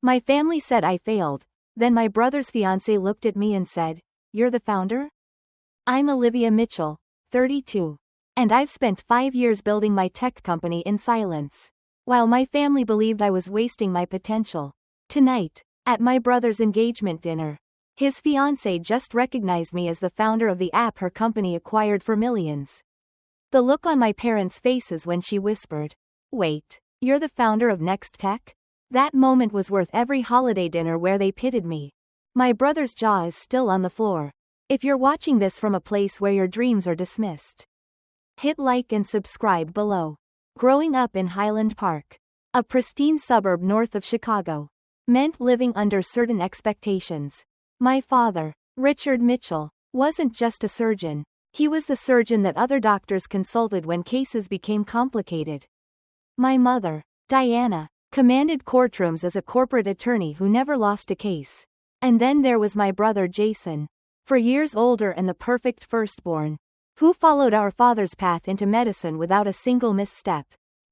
My family said I failed. Then my brother's fiancée looked at me and said, "You're the founder?" I'm Olivia Mitchell, 32. And I've spent 5 years building my tech company in silence. While my family believed I was wasting my potential. Tonight, at my brother's engagement dinner, his fiancée just recognized me as the founder of the app her company acquired for millions. The look on my parents' faces when she whispered, "Wait, you're the founder of Next Tech?" That moment was worth every holiday dinner where they pitted me. My brother's jaw is still on the floor. If you're watching this from a place where your dreams are dismissed, hit like and subscribe below. Growing up in Highland Park, a pristine suburb north of Chicago, meant living under certain expectations. My father, Richard Mitchell, wasn't just a surgeon. He was the surgeon that other doctors consulted when cases became complicated. My mother, Diana, commanded courtrooms as a corporate attorney who never lost a case. And then there was my brother Jason, 4 years older and the perfect firstborn, who followed our father's path into medicine without a single misstep.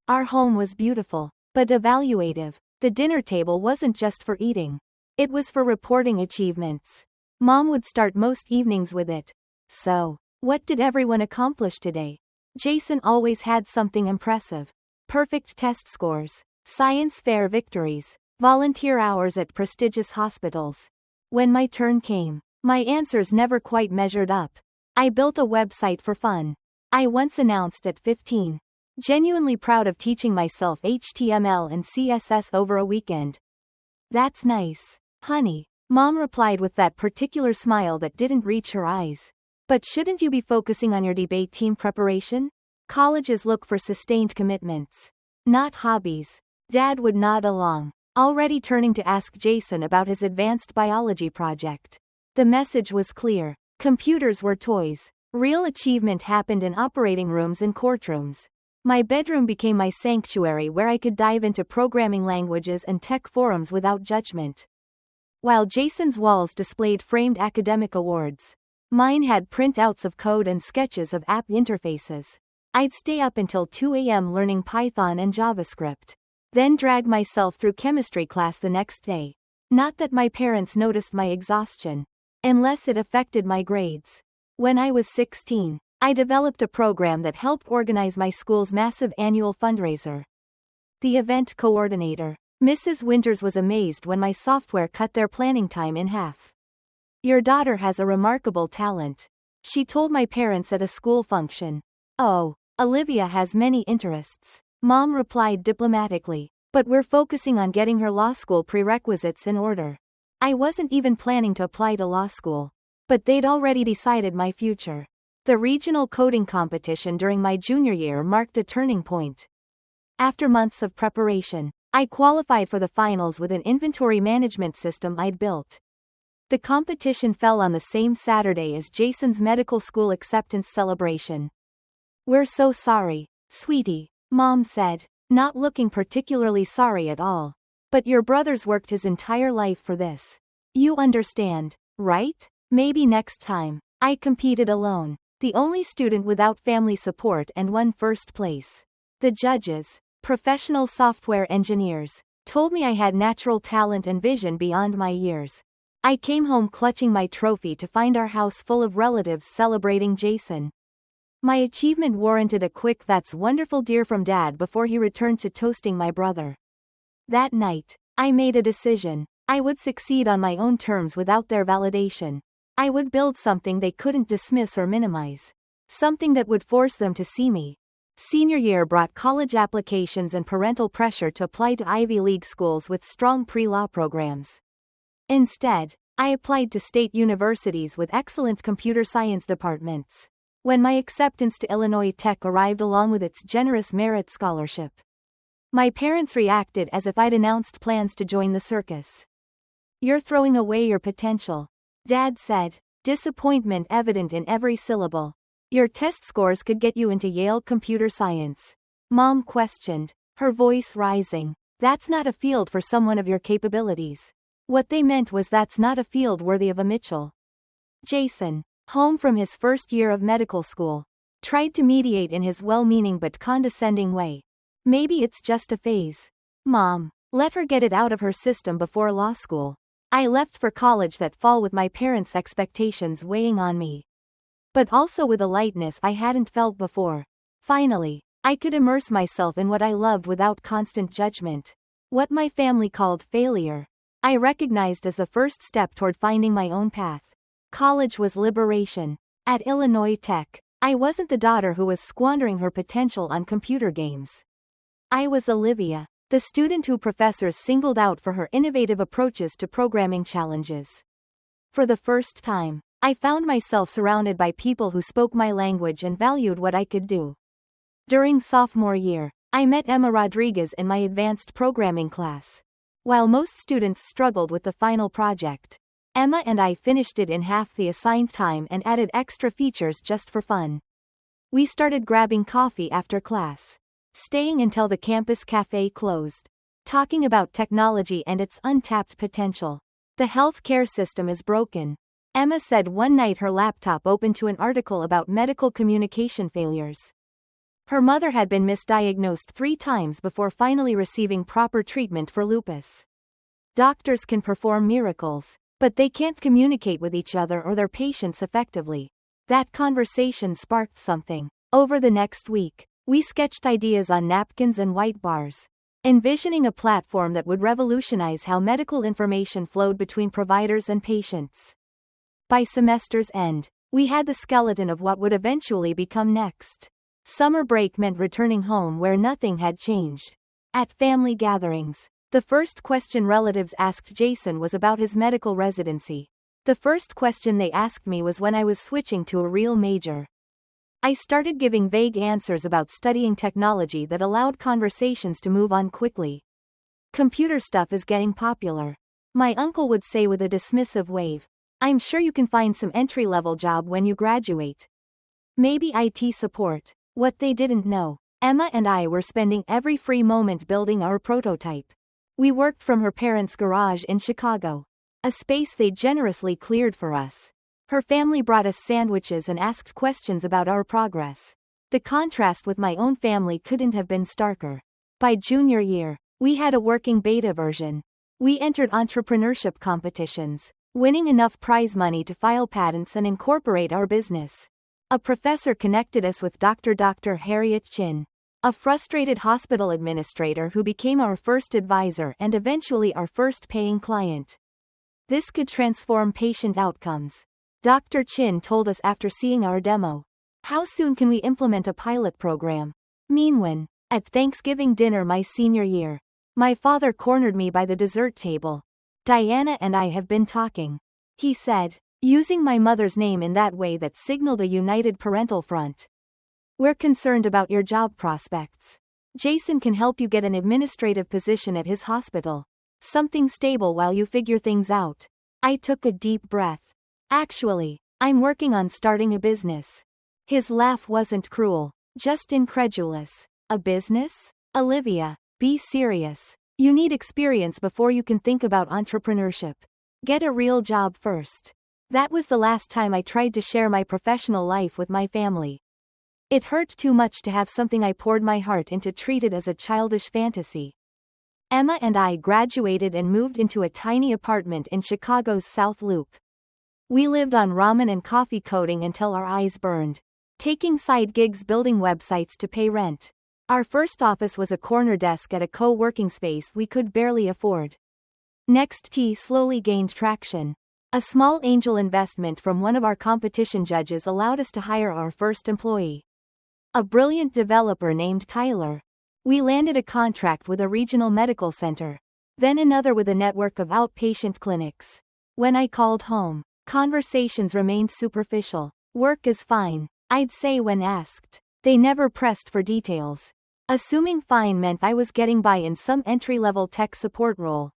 Our home was beautiful, but evaluative. The dinner table wasn't just for eating. It was for reporting achievements. Mom would start most evenings with it. "So, what did everyone accomplish today?" Jason always had something impressive. Perfect test scores, science fair victories, volunteer hours at prestigious hospitals. When my turn came, my answers never quite measured up. I built a website for fun. I once announced at 15. Genuinely proud of teaching myself HTML and CSS over a weekend. "That's nice, honey," Mom replied with that particular smile that didn't reach her eyes. "But shouldn't you be focusing on your debate team preparation? Colleges look for sustained commitments, not hobbies." Dad would nod along, already turning to ask Jason about his advanced biology project. The message was clear. Computers were toys. Real achievement happened in operating rooms and courtrooms. My bedroom became my sanctuary where I could dive into programming languages and tech forums without judgment. While Jason's walls displayed framed academic awards, mine had printouts of code and sketches of app interfaces. I'd stay up until 2 a.m. learning Python and JavaScript, then drag myself through chemistry class the next day. Not that my parents noticed my exhaustion, unless it affected my grades. When I was 16, I developed a program that helped organize my school's massive annual fundraiser. The event coordinator, Mrs. Winters, was amazed when my software cut their planning time in half. "Your daughter has a remarkable talent," she told my parents at a school function. "Oh, Olivia has many interests," Mom replied diplomatically, "but we're focusing on getting her law school prerequisites in order." I wasn't even planning to apply to law school, but they'd already decided my future. The regional coding competition during my junior year marked a turning point. After months of preparation, I qualified for the finals with an inventory management system I'd built. The competition fell on the same Saturday as Jason's medical school acceptance celebration. "We're so sorry, sweetie," Mom said, not looking particularly sorry at all. "But your brother's worked his entire life for this. You understand, right? Maybe next time." I competed alone, the only student without family support, and won first place. The judges, professional software engineers, told me I had natural talent and vision beyond my years. I came home clutching my trophy to find our house full of relatives celebrating Jason. My achievement warranted a quick "That's wonderful, dear" from Dad before he returned to toasting my brother. That night, I made a decision. I would succeed on my own terms without their validation. I would build something they couldn't dismiss or minimize. Something that would force them to see me. Senior year brought college applications and parental pressure to apply to Ivy League schools with strong pre-law programs. Instead, I applied to state universities with excellent computer science departments. When my acceptance to Illinois Tech arrived along with its generous merit scholarship, my parents reacted as if I'd announced plans to join the circus. "You're throwing away your potential," Dad said, disappointment evident in every syllable. "Your test scores could get you into Yale computer science." Mom questioned, her voice rising. "That's not a field for someone of your capabilities." What they meant was that's not a field worthy of a Mitchell. Jason, home from his first year of medical school, tried to mediate in his well-meaning but condescending way. "Maybe it's just a phase. Mom, Let her get it out of her system before law school. I left for college that fall with my parents' expectations weighing on me. But also with a lightness I hadn't felt before. Finally, I could immerse myself in what I loved without constant judgment. What my family called failure, I recognized as the first step toward finding my own path. College was liberation. At Illinois Tech, I wasn't the daughter who was squandering her potential on computer games. I was Olivia, the student who professors singled out for her innovative approaches to programming challenges. For the first time, I found myself surrounded by people who spoke my language and valued what I could do. During sophomore year, I met Emma Rodriguez in my advanced programming class. While most students struggled with the final project, Emma and I finished it in half the assigned time and added extra features just for fun. We started grabbing coffee after class, staying until the campus cafe closed, talking about technology and its untapped potential. The healthcare system is broken, Emma said one night, her laptop opened to an article about medical communication failures. Her mother had been misdiagnosed 3 times before finally receiving proper treatment for lupus. Doctors can perform miracles, but they can't communicate with each other or their patients effectively. That conversation sparked something. Over the next week, we sketched ideas on napkins and white bars, envisioning a platform that would revolutionize how medical information flowed between providers and patients. By semester's end, we had the skeleton of what would eventually become next. Summer break meant returning home where nothing had changed. At family gatherings, the first question relatives asked Jason was about his medical residency. The first question they asked me was when I was switching to a real major. I started giving vague answers about studying technology that allowed conversations to move on quickly. Computer stuff is getting popular, my uncle would say with a dismissive wave. I'm sure you can find some entry-level job when you graduate. Maybe IT support. What they didn't know, Emma and I were spending every free moment building our prototype. We worked from her parents' garage in Chicago, a space they generously cleared for us. Her family brought us sandwiches and asked questions about our progress. The contrast with my own family couldn't have been starker. By junior year, we had a working beta version. We entered entrepreneurship competitions, winning enough prize money to file patents and incorporate our business. A professor connected us with Dr. Harriet Chin, a frustrated hospital administrator who became our first advisor and eventually our first paying client. This could transform patient outcomes, Dr. Chin told us after seeing our demo. How soon can we implement a pilot program? Meanwhile, at Thanksgiving dinner my senior year, my father cornered me by the dessert table. Diana and I have been talking, he said, using my mother's name in that way that signaled a united parental front. We're concerned about your job prospects. Jason can help you get an administrative position at his hospital. Something stable while you figure things out. I took a deep breath. Actually, I'm working on starting a business. His laugh wasn't cruel, just incredulous. A business? Olivia, be serious. You need experience before you can think about entrepreneurship. Get a real job first. That was the last time I tried to share my professional life with my family. It hurt too much to have something I poured my heart into treated as a childish fantasy. Emma and I graduated and moved into a tiny apartment in Chicago's South Loop. We lived on ramen and coffee coding until our eyes burned, taking side gigs building websites to pay rent. Our first office was a corner desk at a co-working space we could barely afford. Next T slowly gained traction. A small angel investment from one of our competition judges allowed us to hire our first employee, a brilliant developer named Tyler. We landed a contract with a regional medical center, then another with a network of outpatient clinics. When I called home, conversations remained superficial. Work is fine, I'd say when asked. They never pressed for details. Assuming fine meant I was getting by in some entry-level tech support role.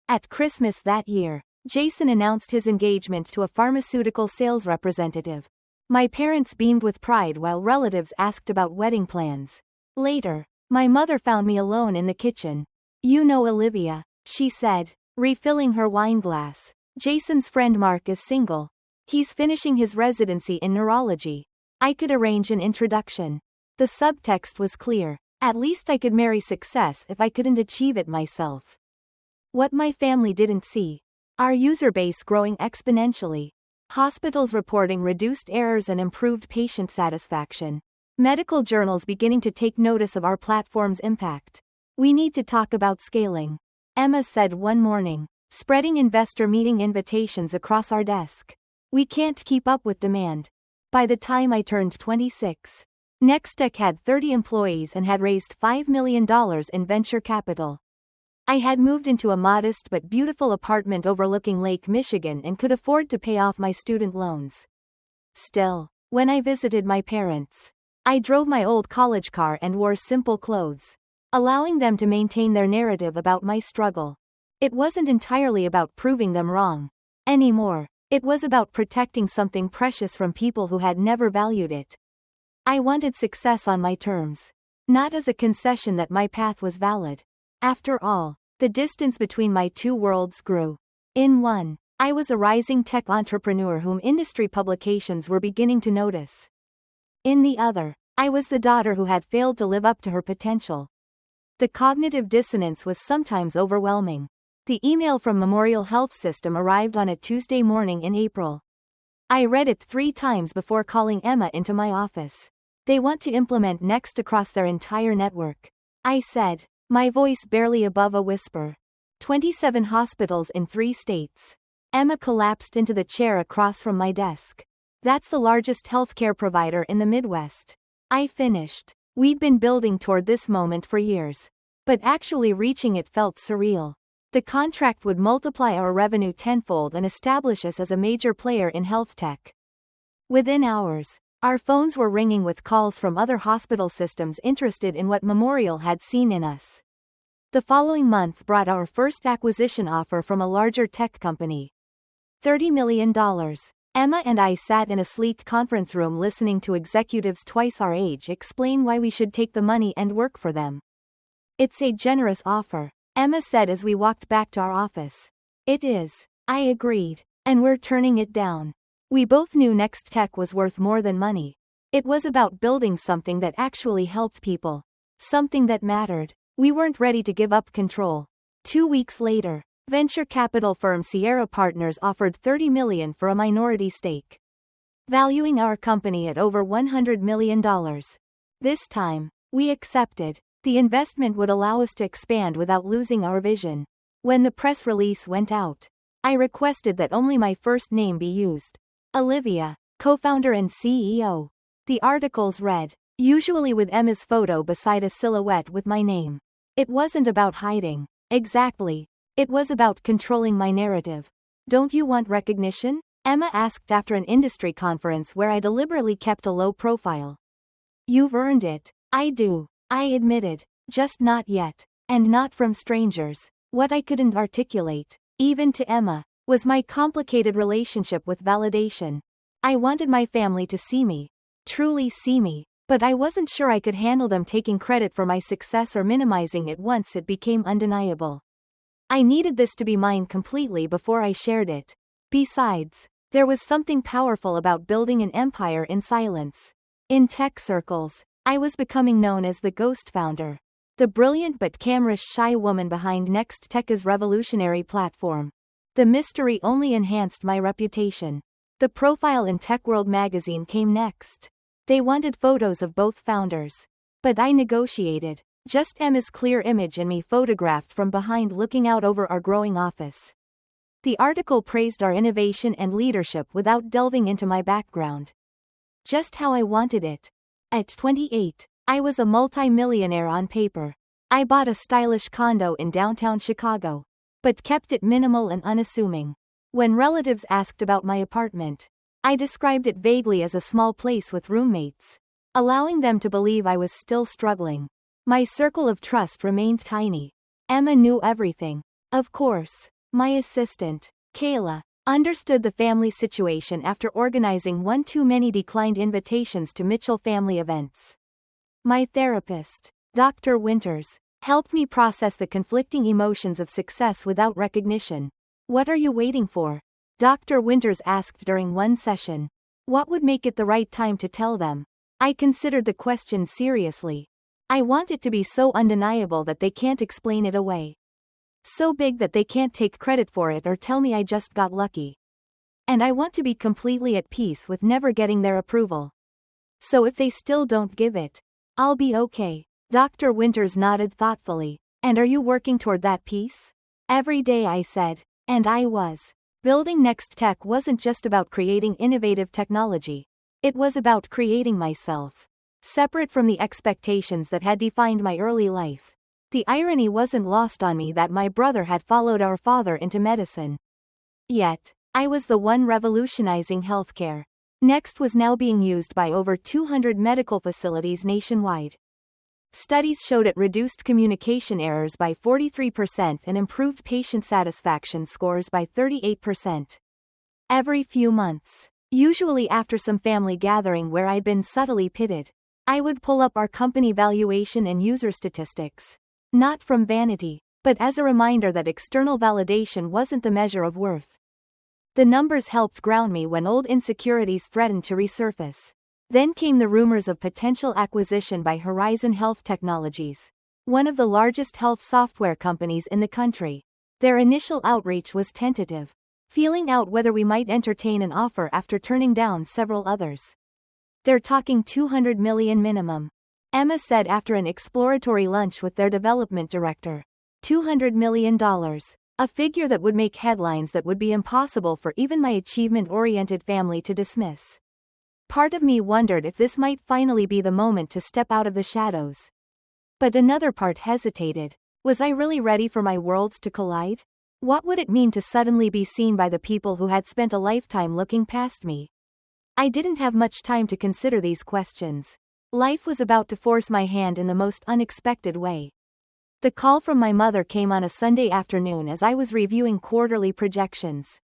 At Christmas that year, Jason announced his engagement to a pharmaceutical sales representative. My parents beamed with pride while relatives asked about wedding plans. Later, my mother found me alone in the kitchen. You know Olivia, she said, refilling her wine glass. Jason's friend Mark is single. He's finishing his residency in neurology. I could arrange an introduction. The subtext was clear. At least I could marry success if I couldn't achieve it myself. What my family didn't see. Our user base growing exponentially. Hospitals reporting reduced errors and improved patient satisfaction. Medical journals beginning to take notice of our platform's impact. We need to talk about scaling, Emma said one morning, spreading investor meeting invitations across our desk. We can't keep up with demand. By the time I turned 26, Nextech had 30 employees and had raised $5 million in venture capital. I had moved into a modest but beautiful apartment overlooking Lake Michigan and could afford to pay off my student loans. Still, when I visited my parents, I drove my old college car and wore simple clothes, allowing them to maintain their narrative about my struggle. It wasn't entirely about proving them wrong anymore. It was about protecting something precious from people who had never valued it. I wanted success on my terms, not as a concession that my path was valid. After all, the distance between my two worlds grew. In one, I was a rising tech entrepreneur whom industry publications were beginning to notice. In the other, I was the daughter who had failed to live up to her potential. The cognitive dissonance was sometimes overwhelming. The email from Memorial Health System arrived on a Tuesday morning in April. I read it 3 times before calling Emma into my office. They want to implement Next across their entire network, I said, my voice barely above a whisper. 27 hospitals in 3 states. Emma collapsed into the chair across from my desk. That's the largest healthcare provider in the Midwest. I finished. We'd been building toward this moment for years. But actually reaching it felt surreal. The contract would multiply our revenue tenfold and establish us as a major player in health tech. Within hours, our phones were ringing with calls from other hospital systems interested in what Memorial had seen in us. The following month brought our first acquisition offer from a larger tech company. $30 million. Emma and I sat in a sleek conference room listening to executives twice our age explain why we should take the money and work for them. It's a generous offer, Emma said as we walked back to our office. It is, I agreed, and we're turning it down. We both knew Next Tech was worth more than money. It was about building something that actually helped people. Something that mattered. We weren't ready to give up control. 2 weeks later, venture capital firm Sierra Partners offered $30 million for a minority stake, valuing our company at over $100 million. This time, we accepted. The investment would allow us to expand without losing our vision. When the press release went out, I requested that only my first name be used. Olivia, co-founder and CEO. The articles read, usually with Emma's photo beside a silhouette with my name. It wasn't about hiding. Exactly. It was about controlling my narrative. Don't you want recognition? Emma asked after an industry conference where I deliberately kept a low profile. You've earned it. I do, I admitted. Just not yet. And not from strangers. What I couldn't articulate, even to Emma, was my complicated relationship with validation. I wanted my family to see me. Truly see me. But I wasn't sure I could handle them taking credit for my success or minimizing it once it became undeniable. I needed this to be mine completely before I shared it. Besides, there was something powerful about building an empire in silence. In tech circles, I was becoming known as the ghost founder. The brilliant but camera-shy woman behind Next Tech's revolutionary platform. The mystery only enhanced my reputation. The profile in TechWorld magazine came next. They wanted photos of both founders. But I negotiated. Just Emma's clear image and me photographed from behind looking out over our growing office. The article praised our innovation and leadership without delving into my background. Just how I wanted it. At 28, I was a multi-millionaire on paper. I bought a stylish condo in downtown Chicago, but kept it minimal and unassuming. When relatives asked about my apartment, I described it vaguely as a small place with roommates, allowing them to believe I was still struggling. My circle of trust remained tiny. Emma knew everything. Of course, my assistant, Kayla, understood the family situation after organizing one too many declined invitations to Mitchell family events. My therapist, Dr. Winters, helped me process the conflicting emotions of success without recognition. What are you waiting for? Dr. Winters asked during one session. What would make it the right time to tell them? I considered the question seriously. I want it to be so undeniable that they can't explain it away. So big that they can't take credit for it or tell me I just got lucky. And I want to be completely at peace with never getting their approval. So if they still don't give it, I'll be okay. Dr. Winters nodded thoughtfully. And are you working toward that peace? Every day, I said. And I was. Building Next Tech wasn't just about creating innovative technology. It was about creating myself. Separate from the expectations that had defined my early life. The irony wasn't lost on me that my brother had followed our father into medicine. Yet, I was the one revolutionizing healthcare. Next was now being used by over 200 medical facilities nationwide. Studies showed it reduced communication errors by 43% and improved patient satisfaction scores by 38%. Every few months, usually after some family gathering where I'd been subtly pitted, I would pull up our company valuation and user statistics. Not from vanity, but as a reminder that external validation wasn't the measure of worth. The numbers helped ground me when old insecurities threatened to resurface. Then came the rumors of potential acquisition by Horizon Health Technologies, one of the largest health software companies in the country. Their initial outreach was tentative, feeling out whether we might entertain an offer after turning down several others. They're talking $200 million minimum, Emma said after an exploratory lunch with their development director. $200 million, a figure that would make headlines that would be impossible for even my achievement-oriented family to dismiss. Part of me wondered if this might finally be the moment to step out of the shadows. But another part hesitated. Was I really ready for my worlds to collide? What would it mean to suddenly be seen by the people who had spent a lifetime looking past me? I didn't have much time to consider these questions. Life was about to force my hand in the most unexpected way. The call from my mother came on a Sunday afternoon as I was reviewing quarterly projections.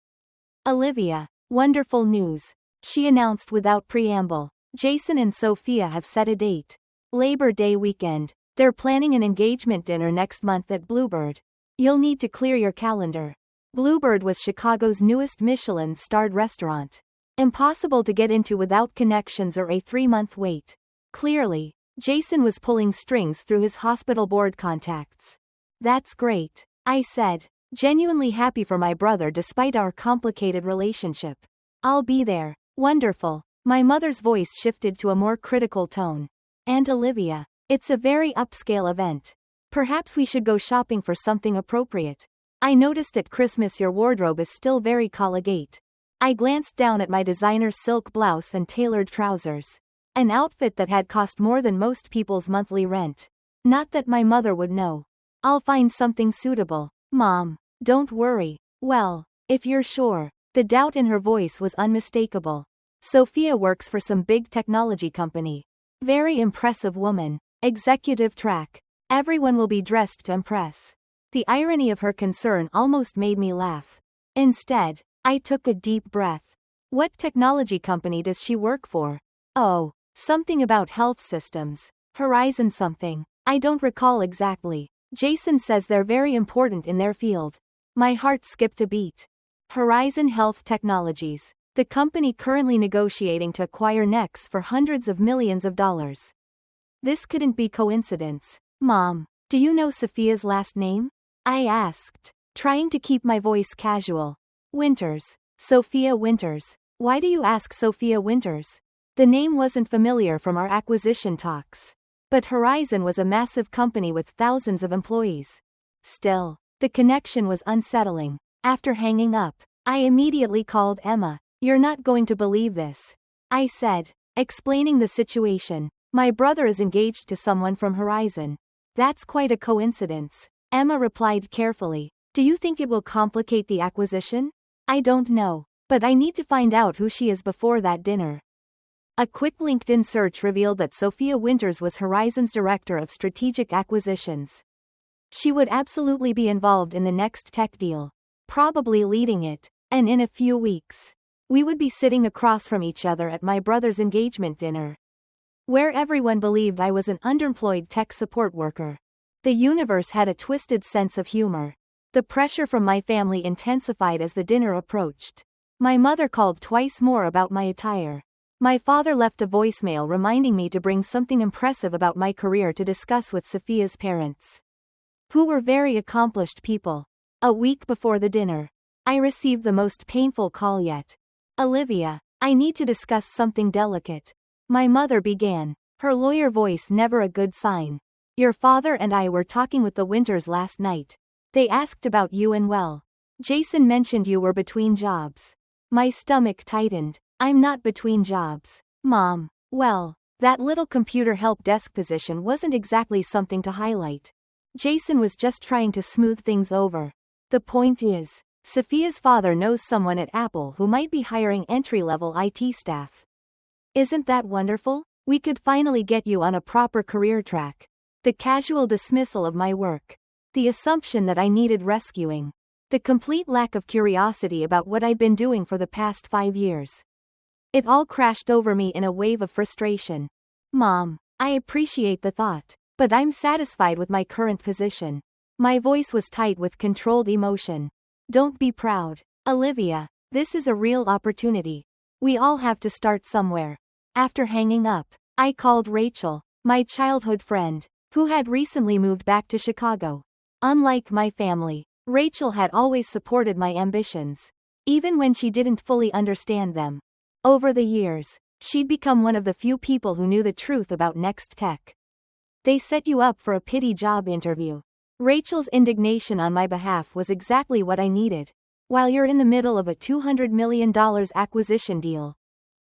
Olivia, wonderful news, she announced without preamble. Jason and Sophia have set a date. Labor Day weekend. They're planning an engagement dinner next month at Bluebird. You'll need to clear your calendar. Bluebird was Chicago's newest Michelin-starred restaurant. Impossible to get into without connections or a 3-month wait. Clearly, Jason was pulling strings through his hospital board contacts. That's great, I said, genuinely happy for my brother despite our complicated relationship. I'll be there. Wonderful. My mother's voice shifted to a more critical tone. And Olivia, it's a very upscale event. Perhaps we should go shopping for something appropriate. I noticed at Christmas your wardrobe is still very collegiate. I glanced down at my designer silk blouse and tailored trousers. An outfit that had cost more than most people's monthly rent. Not that my mother would know. I'll find something suitable. Mom, don't worry. Well, if you're sure. The doubt in her voice was unmistakable. Sophia works for some big technology company. Very impressive woman. Executive track. Everyone will be dressed to impress. The irony of her concern almost made me laugh. Instead, I took a deep breath. What technology company does she work for? Oh, something about health systems. Horizon something. I don't recall exactly. Jason says they're very important in their field. My heart skipped a beat. Horizon Health Technologies, the company currently negotiating to acquire Nex for hundreds of millions of dollars. This couldn't be coincidence. Mom, do you know Sophia's last name? I asked, trying to keep my voice casual. Winters. Sophia Winters. Why do you ask Sophia Winters? The name wasn't familiar from our acquisition talks. But Horizon was a massive company with thousands of employees. Still, the connection was unsettling. After hanging up, I immediately called Emma. You're not going to believe this, I said, explaining the situation. My brother is engaged to someone from Horizon. That's quite a coincidence. Emma replied carefully. Do you think it will complicate the acquisition? I don't know, but I need to find out who she is before that dinner. A quick LinkedIn search revealed that Sophia Winters was Horizon's Director of Strategic Acquisitions. She would absolutely be involved in the Next Tech deal. Probably leading it, and in a few weeks, we would be sitting across from each other at my brother's engagement dinner, where everyone believed I was an underemployed tech support worker. The universe had a twisted sense of humor. The pressure from my family intensified as the dinner approached. My mother called twice more about my attire. My father left a voicemail reminding me to bring something impressive about my career to discuss with Sophia's parents, who were very accomplished people. A week before the dinner, I received the most painful call yet. "Olivia, I need to discuss something delicate," my mother began, her lawyer voice never a good sign. "Your father and I were talking with the Winters last night. They asked about you and well, Jason mentioned you were between jobs." My stomach tightened. "I'm not between jobs, Mom." "Well, that little computer help desk position wasn't exactly something to highlight. Jason was just trying to smooth things over. The point is, Sophia's father knows someone at Apple who might be hiring entry-level IT staff. Isn't that wonderful? We could finally get you on a proper career track." The casual dismissal of my work. The assumption that I needed rescuing. The complete lack of curiosity about what I'd been doing for the past 5 years. It all crashed over me in a wave of frustration. "Mom, I appreciate the thought, but I'm satisfied with my current position." My voice was tight with controlled emotion. "Don't be proud, Olivia. This is a real opportunity. We all have to start somewhere." After hanging up, I called Rachel, my childhood friend, who had recently moved back to Chicago. Unlike my family, Rachel had always supported my ambitions, even when she didn't fully understand them. Over the years, she'd become one of the few people who knew the truth about Next Tech. "They set you up for a pity job interview." Rachel's indignation on my behalf was exactly what I needed. "While you're in the middle of a $200 million acquisition deal.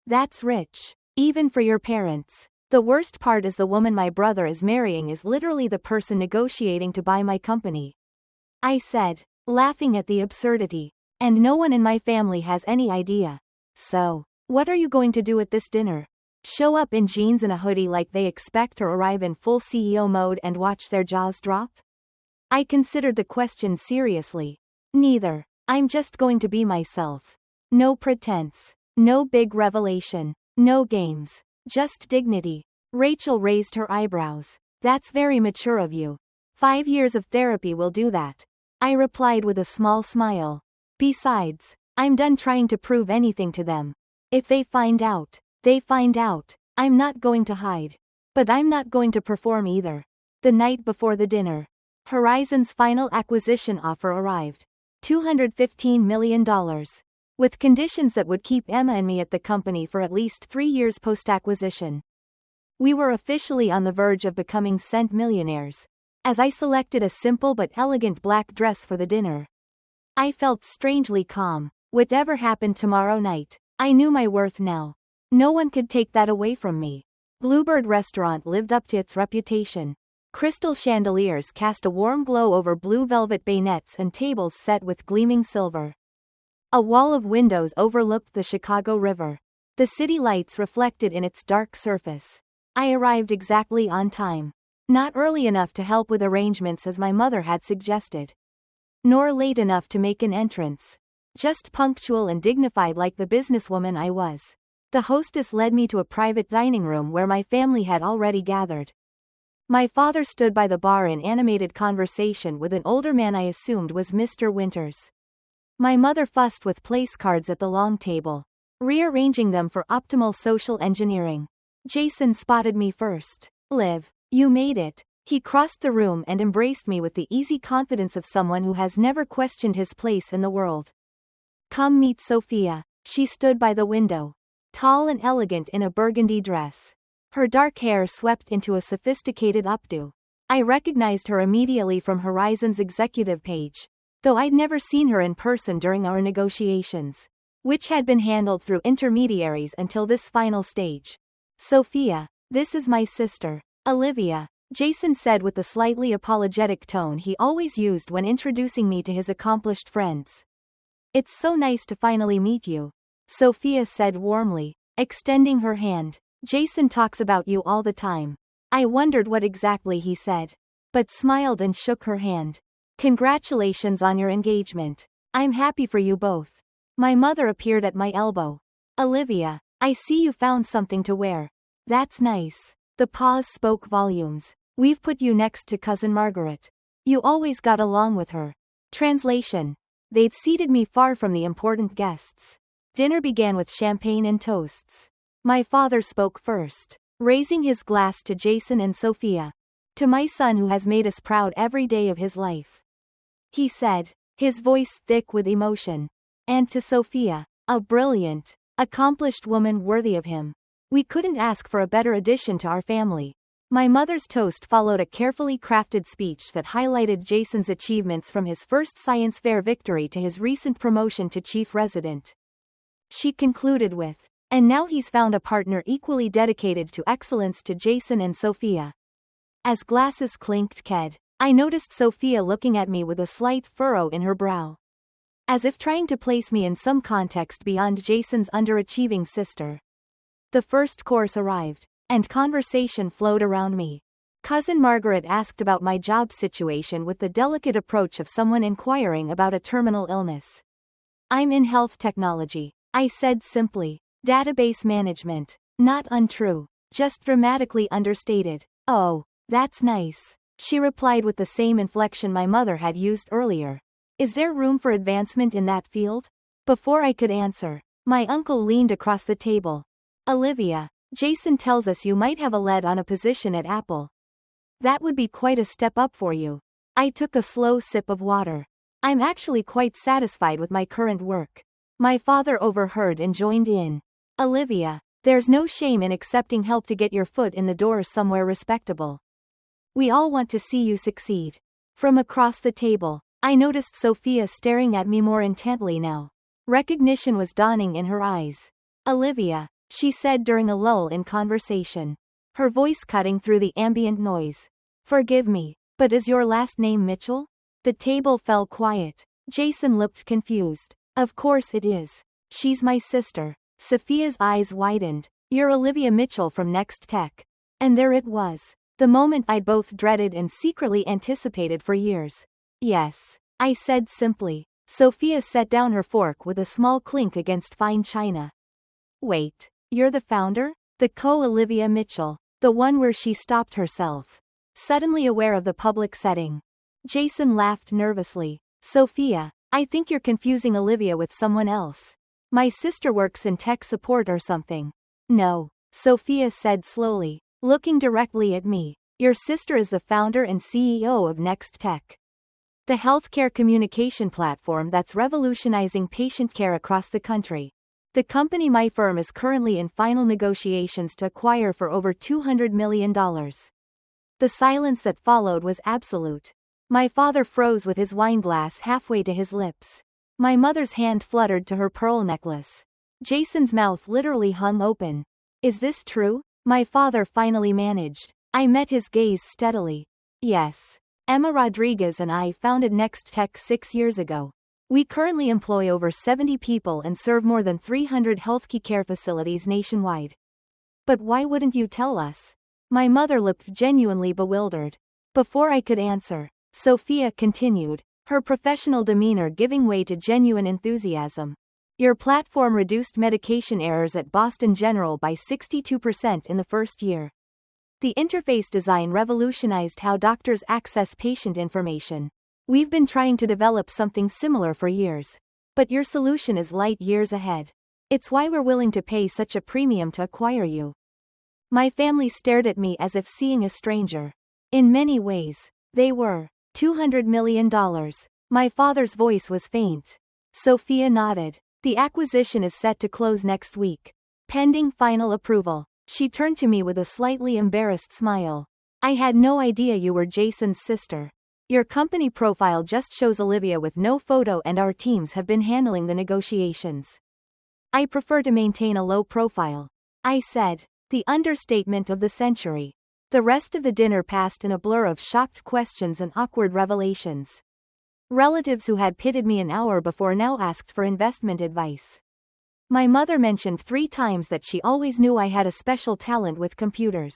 That's rich, even for your parents. The worst part is the woman my brother is marrying is literally the person negotiating to buy my company," I said, laughing at the absurdity. "And no one in my family has any idea. So, what are you going to do at this dinner? Show up in jeans and a hoodie like they expect, or arrive in full CEO mode and watch their jaws drop?" I considered the question seriously. "Neither. I'm just going to be myself. No pretense. No big revelation. No games. Just dignity." Rachel raised her eyebrows. "That's very mature of you. 5 years of therapy will do that," I replied with a small smile. "Besides, I'm done trying to prove anything to them. If they find out, they find out. I'm not going to hide. But I'm not going to perform either." The night before the dinner, Horizon's final acquisition offer arrived. $215 million. With conditions that would keep Emma and me at the company for at least 3 years post-acquisition. We were officially on the verge of becoming cent millionaires. As I selected a simple but elegant black dress for the dinner, I felt strangely calm. Whatever happened tomorrow night, I knew my worth now. No one could take that away from me. Bluebird Restaurant lived up to its reputation. Crystal chandeliers cast a warm glow over blue velvet bayonets and tables set with gleaming silver. A wall of windows overlooked the Chicago River. The city lights reflected in its dark surface. I arrived exactly on time. Not early enough to help with arrangements as my mother had suggested, nor late enough to make an entrance. Just punctual and dignified like the businesswoman I was. The hostess led me to a private dining room where my family had already gathered. My father stood by the bar in animated conversation with an older man I assumed was Mr. Winters. My mother fussed with place cards at the long table, rearranging them for optimal social engineering. Jason spotted me first. "Liv, you made it." He crossed the room and embraced me with the easy confidence of someone who has never questioned his place in the world. "Come meet Sophia." She stood by the window, tall and elegant in a burgundy dress. Her dark hair swept into a sophisticated updo. I recognized her immediately from Horizon's executive page, though I'd never seen her in person during our negotiations, which had been handled through intermediaries until this final stage. "Sophia, this is my sister, Olivia," Jason said with the slightly apologetic tone he always used when introducing me to his accomplished friends. "It's so nice to finally meet you," Sophia said warmly, extending her hand. "Jason talks about you all the time." I wondered what exactly he said, but smiled and shook her hand. "Congratulations on your engagement. I'm happy for you both." My mother appeared at my elbow. "Olivia, I see you found something to wear. That's nice." The pause spoke volumes. "We've put you next to Cousin Margaret. You always got along with her." Translation. They'd seated me far from the important guests. Dinner began with champagne and toasts. My father spoke first, raising his glass to Jason and Sophia. To my son who has made us proud every day of his life. He said, his voice thick with emotion. And to Sophia, a brilliant, accomplished woman worthy of him. We couldn't ask for a better addition to our family. My mother's toast followed a carefully crafted speech that highlighted Jason's achievements from his first science fair victory to his recent promotion to chief resident. She concluded with, and now he's found a partner equally dedicated to excellence to Jason and Sophia. As glasses clinked, I noticed Sophia looking at me with a slight furrow in her brow. As if trying to place me in some context beyond Jason's underachieving sister. The first course arrived, and conversation flowed around me. Cousin Margaret asked about my job situation with the delicate approach of someone inquiring about a terminal illness. I'm in health technology, I said simply. Database management. Not untrue, just dramatically understated. Oh, that's nice, she replied with the same inflection my mother had used earlier. Is there room for advancement in that field? Before I could answer, my uncle leaned across the table. Olivia, Jason tells us you might have a lead on a position at Apple. That would be quite a step up for you. I took a slow sip of water. I'm actually quite satisfied with my current work. My father overheard and joined in. Olivia, there's no shame in accepting help to get your foot in the door somewhere respectable. We all want to see you succeed. From across the table, I noticed Sophia staring at me more intently now. Recognition was dawning in her eyes. Olivia, she said during a lull in conversation, her voice cutting through the ambient noise. Forgive me, but is your last name Mitchell? The table fell quiet. Jason looked confused. Of course it is. She's my sister. Sophia's eyes widened. You're Olivia Mitchell from Next Tech. And there it was. The moment I'd both dreaded and secretly anticipated for years. Yes, I said simply. Sophia set down her fork with a small clink against fine china. Wait, you're the founder? The Olivia Mitchell. The one where she stopped herself. Suddenly aware of the public setting. Jason laughed nervously. Sophia, I think you're confusing Olivia with someone else. My sister works in tech support or something. No, Sophia said slowly, looking directly at me. Your sister is the founder and CEO of Next Tech. The healthcare communication platform that's revolutionizing patient care across the country. The company my firm is currently in final negotiations to acquire for over $200 million. The silence that followed was absolute. My father froze with his wineglass halfway to his lips. My mother's hand fluttered to her pearl necklace. Jason's mouth literally hung open. Is this true? My father finally managed. I met his gaze steadily. Yes. Emma Rodriguez and I founded Next Tech 6 years ago. We currently employ over 70 people and serve more than 300 healthcare facilities nationwide. But why wouldn't you tell us? My mother looked genuinely bewildered. Before I could answer, Sophia continued, her professional demeanor giving way to genuine enthusiasm. Your platform reduced medication errors at Boston General by 62% in the first year. The interface design revolutionized how doctors access patient information. We've been trying to develop something similar for years. But your solution is light years ahead. It's why we're willing to pay such a premium to acquire you. My family stared at me as if seeing a stranger. In many ways, they were. $200 million. My father's voice was faint. Sophia nodded. The acquisition is set to close next week. Pending final approval. She turned to me with a slightly embarrassed smile. I had no idea you were Jason's sister. Your company profile just shows Olivia with no photo and our teams have been handling the negotiations. I prefer to maintain a low profile. I said. The understatement of the century. The rest of the dinner passed in a blur of shocked questions and awkward revelations. Relatives who had pitied me an hour before now asked for investment advice. My mother mentioned 3 times that she always knew I had a special talent with computers.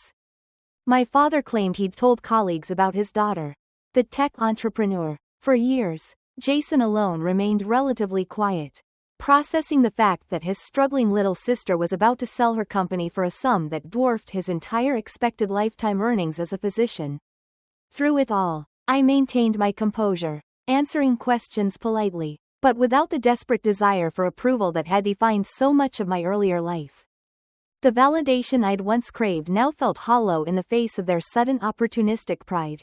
My father claimed he'd told colleagues about his daughter, the tech entrepreneur. For years, Jason alone remained relatively quiet, processing the fact that his struggling little sister was about to sell her company for a sum that dwarfed his entire expected lifetime earnings as a physician. Through it all, I maintained my composure, answering questions politely, but without the desperate desire for approval that had defined so much of my earlier life. The validation I'd once craved now felt hollow in the face of their sudden opportunistic pride.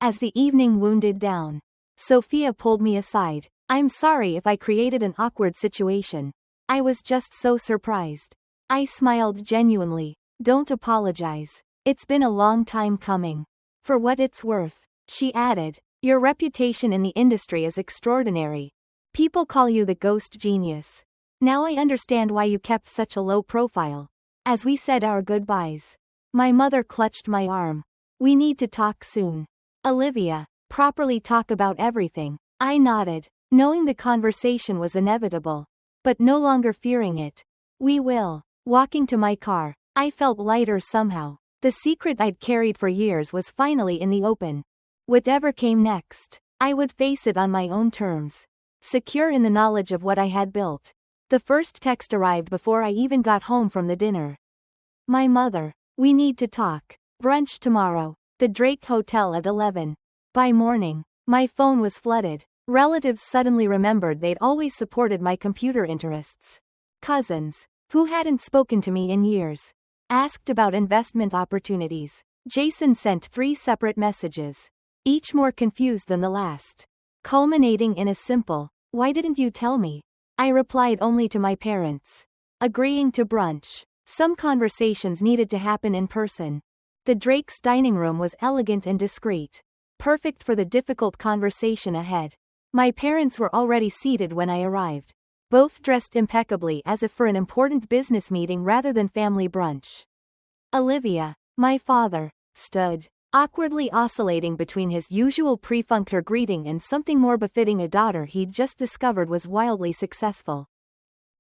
As the evening wounded down, Sophia pulled me aside. I'm sorry if I created an awkward situation. I was just so surprised. I smiled genuinely. Don't apologize. It's been a long time coming. For what it's worth, she added, your reputation in the industry is extraordinary. People call you the ghost genius. Now I understand why you kept such a low profile. As we said our goodbyes, my mother clutched my arm. We need to talk soon. Olivia, properly talk about everything. I nodded, knowing the conversation was inevitable, but no longer fearing it. We will. Walking to my car, I felt lighter somehow. The secret I'd carried for years was finally in the open. Whatever came next, I would face it on my own terms. Secure in the knowledge of what I had built. The first text arrived before I even got home from the dinner. My mother, we need to talk. Brunch tomorrow. The Drake Hotel at 11. By morning, my phone was flooded. Relatives suddenly remembered they'd always supported my computer interests. Cousins, who hadn't spoken to me in years, asked about investment opportunities. Jason sent 3 separate messages, each more confused than the last, culminating in a simple, "Why didn't you tell me?" I replied only to my parents. Agreeing to brunch. Some conversations needed to happen in person. The Drake's dining room was elegant and discreet, perfect for the difficult conversation ahead. My parents were already seated when I arrived, both dressed impeccably as if for an important business meeting rather than family brunch. Olivia, my father, stood, awkwardly oscillating between his usual perfunctory greeting and something more befitting a daughter he'd just discovered was wildly successful.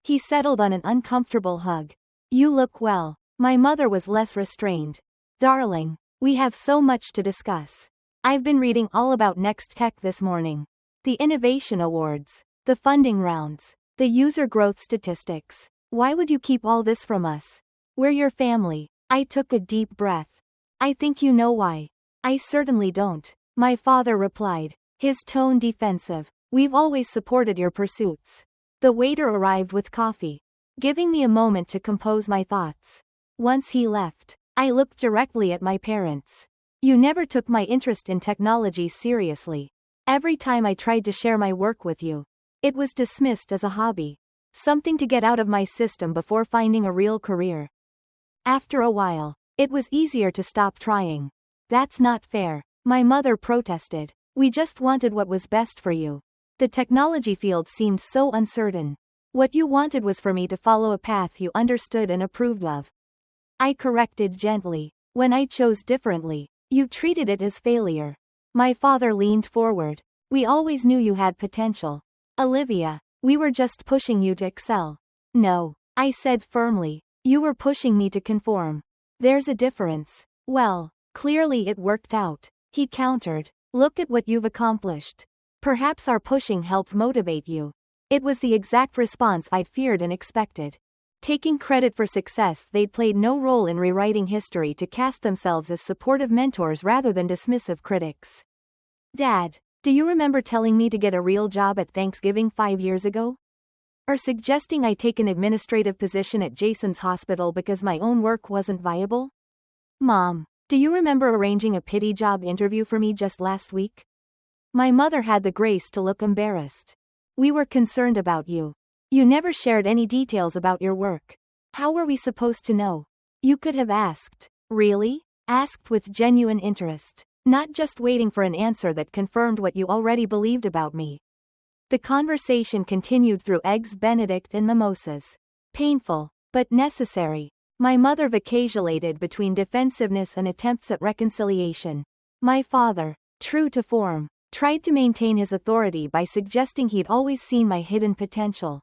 He settled on an uncomfortable hug. You look well. My mother was less restrained. Darling, we have so much to discuss. I've been reading all about Next Tech this morning. The innovation awards, the funding rounds, the user growth statistics. Why would you keep all this from us? We're your family. I took a deep breath. I think you know why. I certainly don't, my father replied, his tone defensive. We've always supported your pursuits. The waiter arrived with coffee, giving me a moment to compose my thoughts. Once he left, I looked directly at my parents. You never took my interest in technology seriously. Every time I tried to share my work with you, it was dismissed as a hobby, something to get out of my system before finding a real career. After a while, it was easier to stop trying. That's not fair, my mother protested. We just wanted what was best for you. The technology field seemed so uncertain. What you wanted was for me to follow a path you understood and approved of. I corrected gently. When I chose differently, you treated it as failure. My father leaned forward. We always knew you had potential. Olivia, we were just pushing you to excel. No, I said firmly. You were pushing me to conform. There's a difference. Well, clearly it worked out, he countered. Look at what you've accomplished. Perhaps our pushing helped motivate you. It was the exact response I'd feared and expected. Taking credit for success, they'd played no role in rewriting history to cast themselves as supportive mentors rather than dismissive critics. Dad, do you remember telling me to get a real job at Thanksgiving 5 years ago? Or suggesting I take an administrative position at Jason's hospital because my own work wasn't viable? Mom, do you remember arranging a pity job interview for me just last week? My mother had the grace to look embarrassed. We were concerned about you. You never shared any details about your work. How were we supposed to know? You could have asked. Really? Asked with genuine interest, not just waiting for an answer that confirmed what you already believed about me. The conversation continued through eggs Benedict and mimosas. Painful, but necessary. My mother vacillated between defensiveness and attempts at reconciliation. My father, true to form, tried to maintain his authority by suggesting he'd always seen my hidden potential.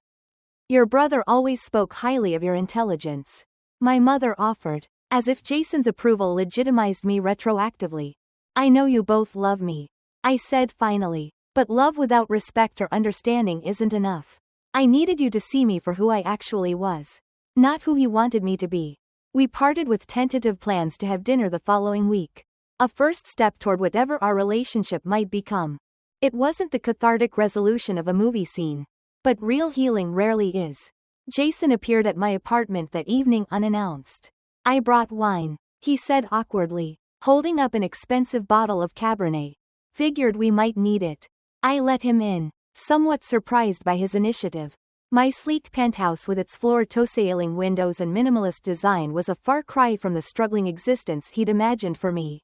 Your brother always spoke highly of your intelligence. My mother offered, as if Jason's approval legitimized me retroactively. I know you both love me, I said finally. But love without respect or understanding isn't enough. I needed you to see me for who I actually was, not who he wanted me to be. We parted with tentative plans to have dinner the following week. A first step toward whatever our relationship might become. It wasn't the cathartic resolution of a movie scene, but real healing rarely is. Jason appeared at my apartment that evening unannounced. I brought wine, he said awkwardly, holding up an expensive bottle of Cabernet. Figured we might need it. I let him in, somewhat surprised by his initiative. My sleek penthouse with its floor-to-ceiling windows and minimalist design was a far cry from the struggling existence he'd imagined for me.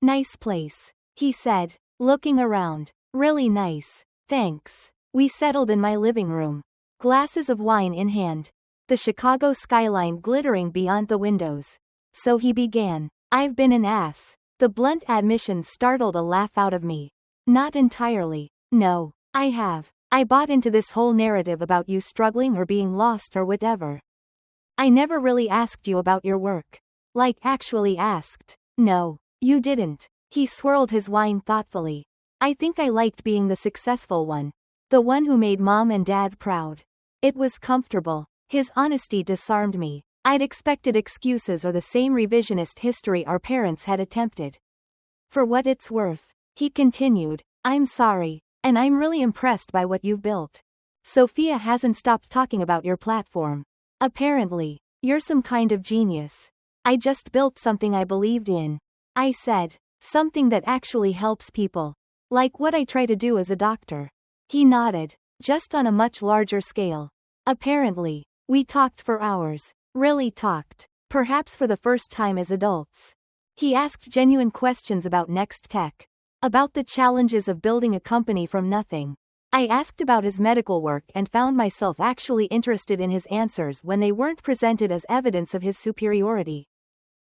Nice place, he said, looking around. Really nice, thanks. We settled in my living room, glasses of wine in hand, the Chicago skyline glittering beyond the windows. So he began. I've been an ass. The blunt admission startled a laugh out of me. Not entirely. No, I have. I bought into this whole narrative about you struggling or being lost or whatever. I never really asked you about your work. Like actually asked. No, you didn't. He swirled his wine thoughtfully. I think I liked being the successful one. The one who made mom and dad proud. It was comfortable. His honesty disarmed me. I'd expected excuses or the same revisionist history our parents had attempted. For what it's worth, he continued, I'm sorry, and I'm really impressed by what you've built. Sophia hasn't stopped talking about your platform. Apparently, you're some kind of genius. I just built something I believed in. I said, something that actually helps people. Like what I try to do as a doctor. He nodded, just on a much larger scale. Apparently, we talked for hours. Really talked. Perhaps for the first time as adults. He asked genuine questions about Next Tech. About the challenges of building a company from nothing. I asked about his medical work and found myself actually interested in his answers when they weren't presented as evidence of his superiority.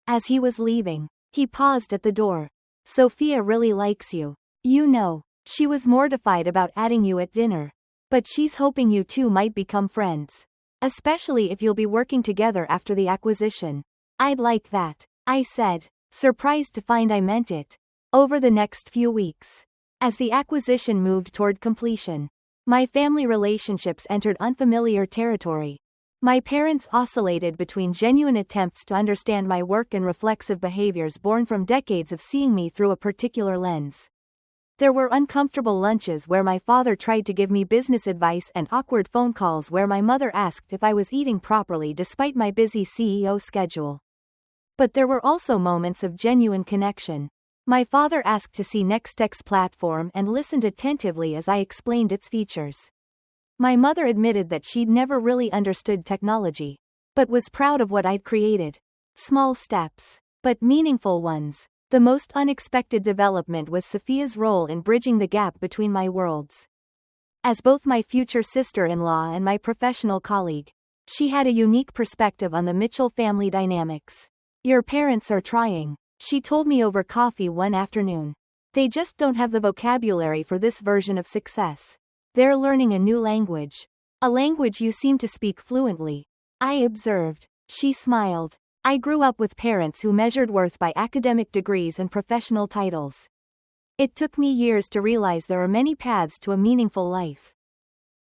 As he was leaving, he paused at the door. Sophia really likes you. You know, she was mortified about adding you at dinner. But she's hoping you two might become friends. Especially if you'll be working together after the acquisition. I'd like that, I said, surprised to find I meant it. Over the next few weeks, as the acquisition moved toward completion, my family relationships entered unfamiliar territory. My parents oscillated between genuine attempts to understand my work and reflexive behaviors born from decades of seeing me through a particular lens. There were uncomfortable lunches where my father tried to give me business advice and awkward phone calls where my mother asked if I was eating properly despite my busy CEO schedule. But there were also moments of genuine connection. My father asked to see Nextech's platform and listened attentively as I explained its features. My mother admitted that she'd never really understood technology, but was proud of what I'd created. Small steps, but meaningful ones. The most unexpected development was Sophia's role in bridging the gap between my worlds. As both my future sister-in-law and my professional colleague, she had a unique perspective on the Mitchell family dynamics. Your parents are trying, she told me over coffee one afternoon. They just don't have the vocabulary for this version of success. They're learning a new language. A language you seem to speak fluently. I observed. She smiled. I grew up with parents who measured worth by academic degrees and professional titles. It took me years to realize there are many paths to a meaningful life.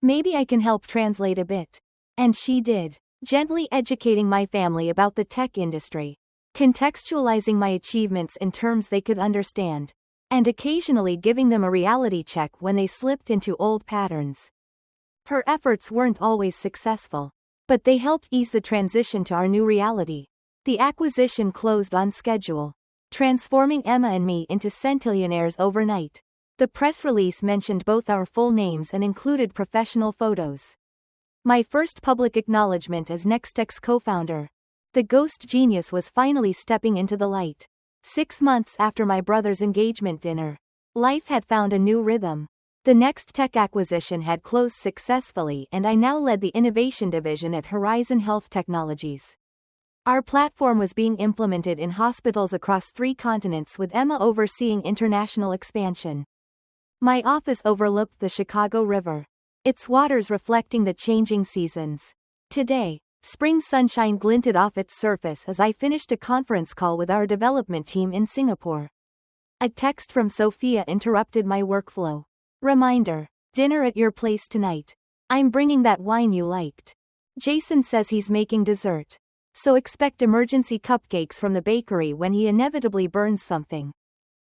Maybe I can help translate a bit. And she did, gently educating my family about the tech industry, contextualizing my achievements in terms they could understand, and occasionally giving them a reality check when they slipped into old patterns. Her efforts weren't always successful, but they helped ease the transition to our new reality. The acquisition closed on schedule, transforming Emma and me into centillionaires overnight. The press release mentioned both our full names and included professional photos. My first public acknowledgement as Nextech's co-founder. The ghost genius was finally stepping into the light. 6 months after my brother's engagement dinner, life had found a new rhythm. The Nextech acquisition had closed successfully and I now led the innovation division at Horizon Health Technologies. Our platform was being implemented in hospitals across 3 continents with Emma overseeing international expansion. My office overlooked the Chicago River, its waters reflecting the changing seasons. Today, spring sunshine glinted off its surface as I finished a conference call with our development team in Singapore. A text from Sophia interrupted my workflow. Reminder, dinner at your place tonight. I'm bringing that wine you liked. Jason says he's making dessert. So expect emergency cupcakes from the bakery when he inevitably burns something.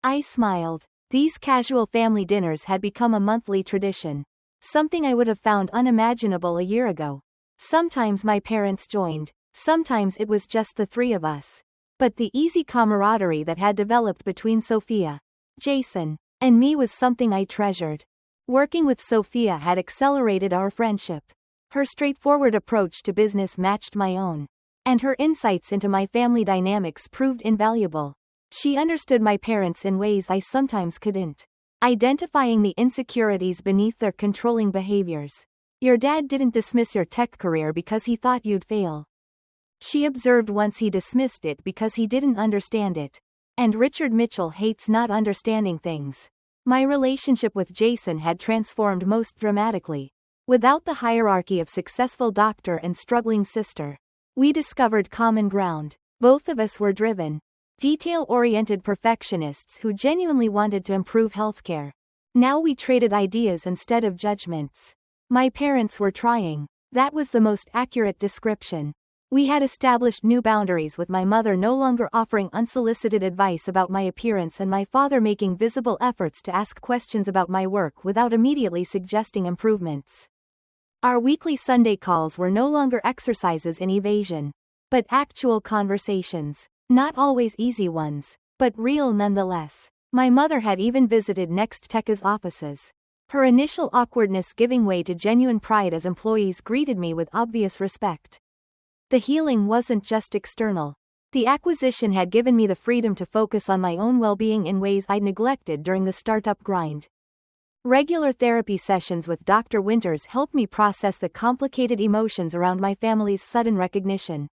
I smiled. These casual family dinners had become a monthly tradition. Something I would have found unimaginable a year ago. Sometimes my parents joined, sometimes it was just the three of us. But the easy camaraderie that had developed between Sophia, Jason, and me was something I treasured. Working with Sophia had accelerated our friendship. Her straightforward approach to business matched my own, and her insights into my family dynamics proved invaluable. She understood my parents in ways I sometimes couldn't, identifying the insecurities beneath their controlling behaviors. Your dad didn't dismiss your tech career because he thought you'd fail. She observed once he dismissed it because he didn't understand it. And Richard Mitchell hates not understanding things. My relationship with Jason had transformed most dramatically. Without the hierarchy of successful doctor and struggling sister, we discovered common ground. Both of us were driven, detail-oriented perfectionists who genuinely wanted to improve healthcare. Now we traded ideas instead of judgments. My parents were trying. That was the most accurate description. We had established new boundaries, with my mother no longer offering unsolicited advice about my appearance and my father making visible efforts to ask questions about my work without immediately suggesting improvements. Our weekly Sunday calls were no longer exercises in evasion, but actual conversations. Not always easy ones, but real nonetheless. My mother had even visited Next Tech's offices, her initial awkwardness giving way to genuine pride as employees greeted me with obvious respect. The healing wasn't just external. The acquisition had given me the freedom to focus on my own well-being in ways I'd neglected during the startup grind. Regular therapy sessions with Dr. Winters helped me process the complicated emotions around my family's sudden recognition.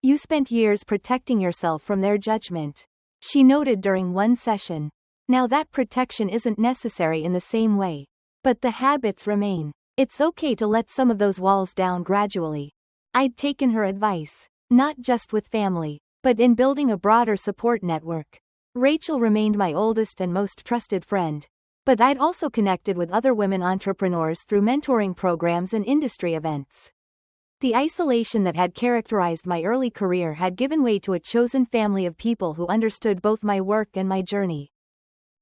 You spent years protecting yourself from their judgment, she noted during one session. Now that protection isn't necessary in the same way. But the habits remain. It's okay to let some of those walls down gradually. I'd taken her advice, not just with family, but in building a broader support network. Rachel remained my oldest and most trusted friend, but I'd also connected with other women entrepreneurs through mentoring programs and industry events. The isolation that had characterized my early career had given way to a chosen family of people who understood both my work and my journey.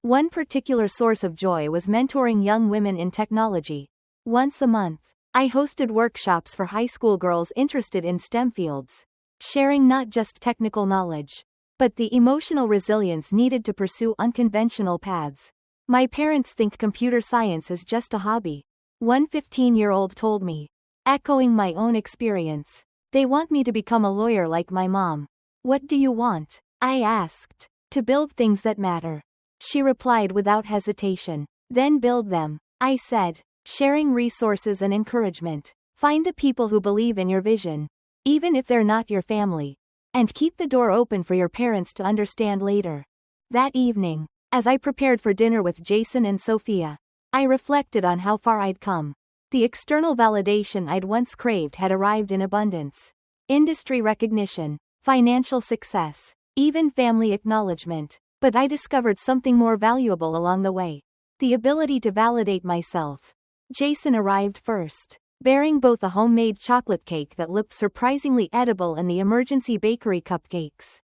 One particular source of joy was mentoring young women in technology. Once a month, I hosted workshops for high school girls interested in STEM fields, sharing not just technical knowledge, but the emotional resilience needed to pursue unconventional paths. My parents think computer science is just a hobby, one 15-year-old told me, echoing my own experience. They want me to become a lawyer like my mom. What do you want? I asked. To build things that matter. She replied without hesitation. Then build them, I said. Sharing resources and encouragement. Find the people who believe in your vision, even if they're not your family. And keep the door open for your parents to understand later. That evening, as I prepared for dinner with Jason and Sophia, I reflected on how far I'd come. The external validation I'd once craved had arrived in abundance. Industry recognition, financial success, even family acknowledgement. But I discovered something more valuable along the way. The ability to validate myself. Jason arrived first, bearing both a homemade chocolate cake that looked surprisingly edible and the emergency bakery cupcakes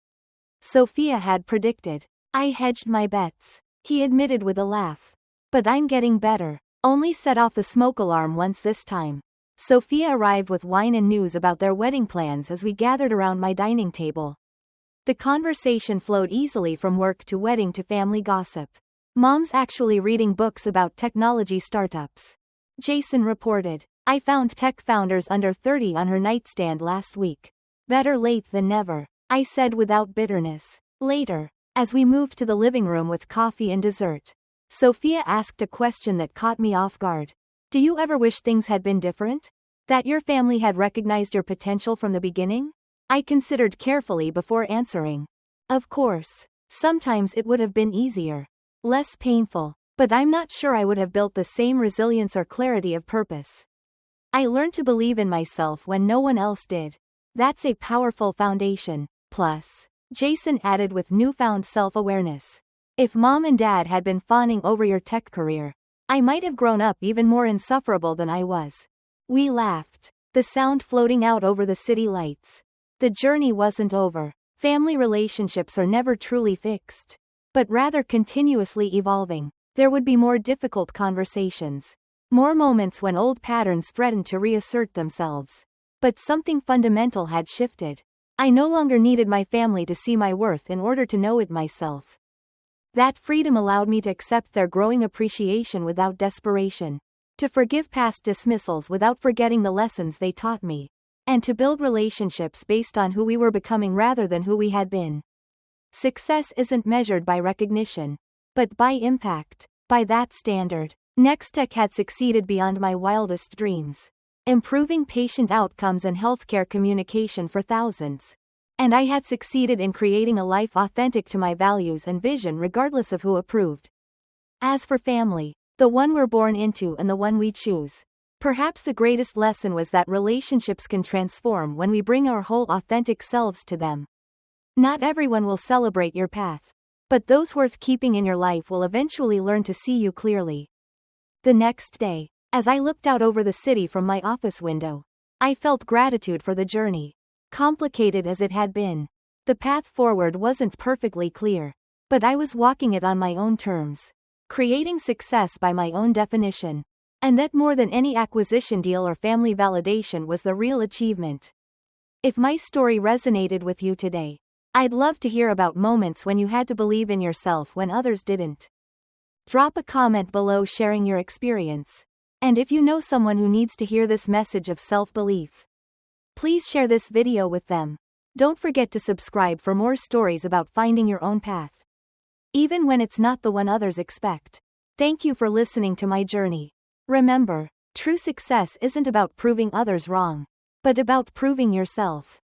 Sophia had predicted. I hedged my bets, he admitted with a laugh. But I'm getting better. Only set off the smoke alarm once this time. Sophia arrived with wine and news about their wedding plans as we gathered around my dining table. The conversation flowed easily from work to wedding to family gossip. Mom's actually reading books about technology startups, Jason reported. I found tech founders under 30 on her nightstand last week. Better late than never, I said without bitterness. Later, as we moved to the living room with coffee and dessert, Sophia asked a question that caught me off guard. Do you ever wish things had been different? That your family had recognized your potential from the beginning? I considered carefully before answering. Of course, sometimes it would have been easier, less painful, but I'm not sure I would have built the same resilience or clarity of purpose. I learned to believe in myself when no one else did. That's a powerful foundation. Plus, Jason added with newfound self-awareness. If mom and dad had been fawning over your tech career, I might have grown up even more insufferable than I was. We laughed, the sound floating out over the city lights. The journey wasn't over. Family relationships are never truly fixed, but rather continuously evolving. There would be more difficult conversations, more moments when old patterns threatened to reassert themselves. But something fundamental had shifted. I no longer needed my family to see my worth in order to know it myself. That freedom allowed me to accept their growing appreciation without desperation, to forgive past dismissals without forgetting the lessons they taught me, and to build relationships based on who we were becoming rather than who we had been. Success isn't measured by recognition, but by impact. By that standard, Nextech had succeeded beyond my wildest dreams, improving patient outcomes and healthcare communication for thousands. And I had succeeded in creating a life authentic to my values and vision regardless of who approved. As for family, the one we're born into and the one we choose, perhaps the greatest lesson was that relationships can transform when we bring our whole authentic selves to them. Not everyone will celebrate your path, but those worth keeping in your life will eventually learn to see you clearly. The next day, as I looked out over the city from my office window, I felt gratitude for the journey. Complicated as it had been, the path forward wasn't perfectly clear, but I was walking it on my own terms, creating success by my own definition. And that more than any acquisition deal or family validation was the real achievement. If my story resonated with you today, I'd love to hear about moments when you had to believe in yourself when others didn't. Drop a comment below sharing your experience. And if you know someone who needs to hear this message of self-belief, please share this video with them. Don't forget to subscribe for more stories about finding your own path, even when it's not the one others expect. Thank you for listening to my journey. Remember, true success isn't about proving others wrong, but about proving yourself.